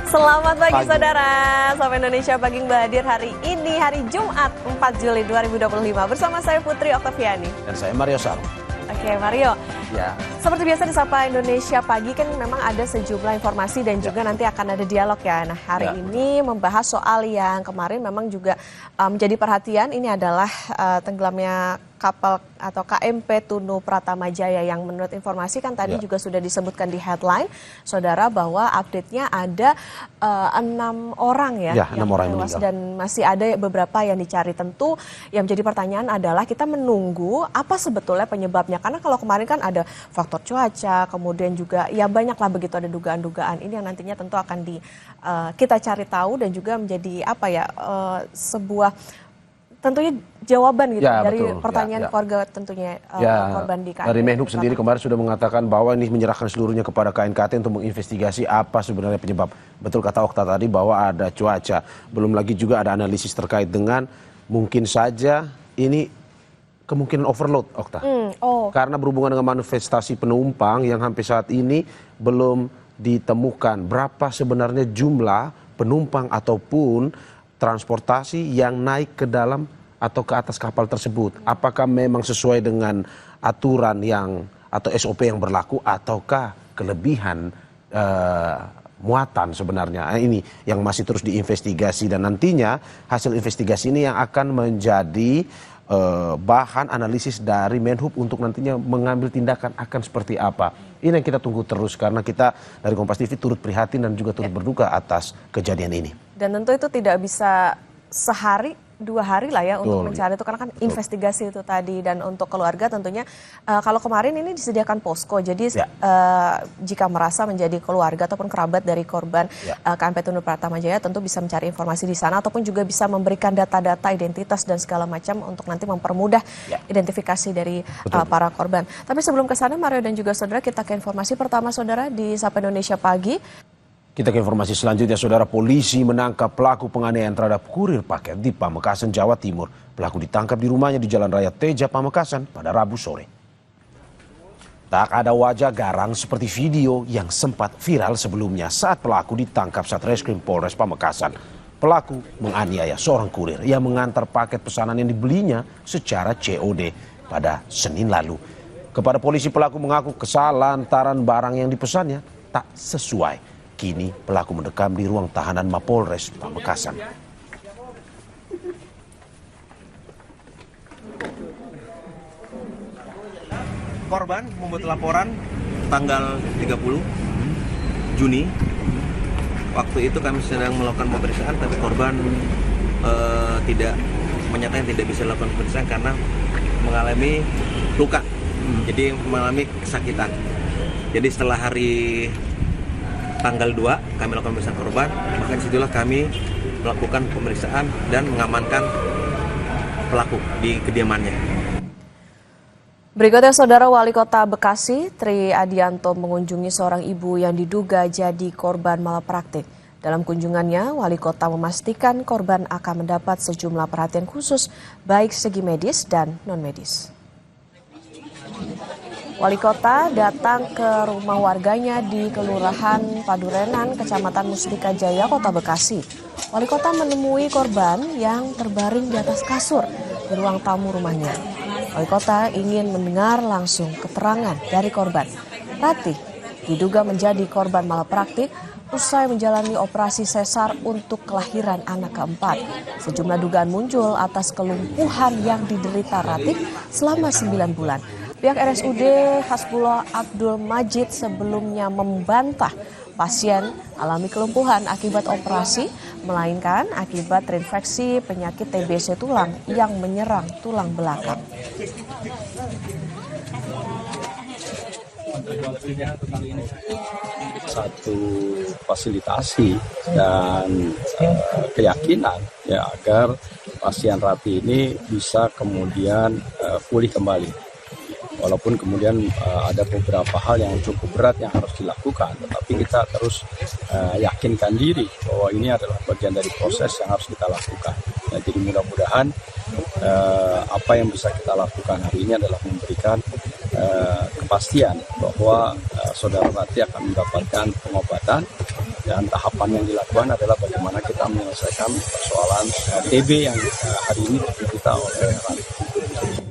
Selamat pagi saudara, Sapa Indonesia Pagi hadir hari ini, hari Jumat 4 Juli 2025 bersama saya Putri Oktaviani. Dan saya Mario Sarung. Oke Mario, ya. Seperti biasa di Sapa Indonesia Pagi kan memang ada sejumlah informasi dan juga nanti akan ada dialog ya. Nah hari ini membahas soal yang kemarin memang juga menjadi perhatian, ini adalah tenggelamnya kapal atau KMP Tunu Pratama Jaya yang menurut informasi kan tadi juga sudah disebutkan di headline, saudara, bahwa update-nya ada 6 orang yang tewas dan masih ada beberapa yang dicari. Tentu yang menjadi pertanyaan adalah kita menunggu apa sebetulnya penyebabnya, karena kalau kemarin kan ada faktor cuaca, kemudian juga ya banyaklah begitu, ada dugaan-dugaan. Ini yang nantinya tentu akan kita cari tahu dan juga menjadi sebuah tentunya jawaban gitu dari pertanyaan keluarga tentunya korban di KNKT. Dari Menhub sendiri kemarin sudah mengatakan bahwa ini menyerahkan seluruhnya kepada KNKT untuk menginvestigasi apa sebenarnya penyebab. Betul kata Okta tadi bahwa ada cuaca. Belum lagi juga ada analisis terkait dengan mungkin saja ini kemungkinan overload, Okta. Karena berhubungan dengan manifestasi penumpang yang sampai saat ini belum ditemukan berapa sebenarnya jumlah penumpang ataupun transportasi yang naik ke dalam atau ke atas kapal tersebut. Apakah memang sesuai dengan aturan atau SOP yang berlaku ataukah kelebihan muatan sebenarnya. Ini yang masih terus diinvestigasi dan nantinya hasil investigasi ini yang akan menjadi bahan analisis dari Menhub untuk nantinya mengambil tindakan akan seperti apa. Ini yang kita tunggu terus karena kita dari Kompas TV turut prihatin dan juga turut berduka atas kejadian ini. Dan tentu itu tidak bisa sehari, 2 hari lah ya untuk mencari itu, karena kan investigasi itu tadi. Dan untuk keluarga tentunya kalau kemarin ini disediakan posko, jadi jika merasa menjadi keluarga ataupun kerabat dari korban KMP Tunu Pratama Jaya tentu bisa mencari informasi di sana ataupun juga bisa memberikan data-data identitas dan segala macam untuk nanti mempermudah identifikasi dari para korban. Tapi sebelum ke sana Mario dan juga saudara, kita ke informasi pertama saudara di Sapa Indonesia Pagi. Kita ke informasi selanjutnya, saudara. Polisi menangkap pelaku penganiayaan terhadap kurir paket di Pamekasan, Jawa Timur. Pelaku ditangkap di rumahnya di Jalan Raya Teja, Pamekasan pada Rabu sore. Tak ada wajah garang seperti video yang sempat viral sebelumnya saat pelaku ditangkap Satreskrim Polres Pamekasan. Pelaku menganiaya seorang kurir yang mengantar paket pesanan yang dibelinya secara COD pada Senin lalu. Kepada polisi, pelaku mengaku kesal lantaran barang yang dipesannya tak sesuai. Kini pelaku mendekam di ruang tahanan Mapolres Pamekasan. Korban membuat laporan tanggal 30 Juni. Waktu itu kami sedang melakukan pemeriksaan, tapi korban tidak menyatakan tidak bisa dilakukan pemeriksaan karena mengalami luka. Jadi mengalami kesakitan. Jadi setelah hari tanggal 2 kami melakukan pemeriksaan korban, maka disitulah kami melakukan pemeriksaan dan mengamankan pelaku di kediamannya. Berikutnya saudara, Wali Kota Bekasi Tri Adianto mengunjungi seorang ibu yang diduga jadi korban malapraktik. Dalam kunjungannya, Wali Kota memastikan korban akan mendapat sejumlah perhatian khusus baik segi medis dan non-medis. Wali Kota datang ke rumah warganya di Kelurahan Padurenan, Kecamatan Mustika Jaya, Kota Bekasi. Wali Kota menemui korban yang terbaring di atas kasur di ruang tamu rumahnya. Wali Kota ingin mendengar langsung keterangan dari korban. Ratih diduga menjadi korban malapraktik usai menjalani operasi sesar untuk kelahiran anak keempat. Sejumlah dugaan muncul atas kelumpuhan yang diderita Ratih selama 9 bulan. Pihak RSUD Hasbullah Abdul Majid sebelumnya membantah pasien alami kelumpuhan akibat operasi, melainkan akibat terinfeksi penyakit TBC tulang yang menyerang tulang belakang. Satu fasilitasi dan keyakinan agar pasien Ratih ini bisa kemudian pulih kembali. Walaupun kemudian ada beberapa hal yang cukup berat yang harus dilakukan, tetapi kita terus yakinkan diri bahwa ini adalah bagian dari proses yang harus kita lakukan. Nah, jadi mudah-mudahan apa yang bisa kita lakukan hari ini adalah memberikan kepastian bahwa saudara Rati akan mendapatkan pengobatan, dan tahapan yang dilakukan adalah bagaimana kita menyelesaikan persoalan TB yang hari ini diderita oleh Rati.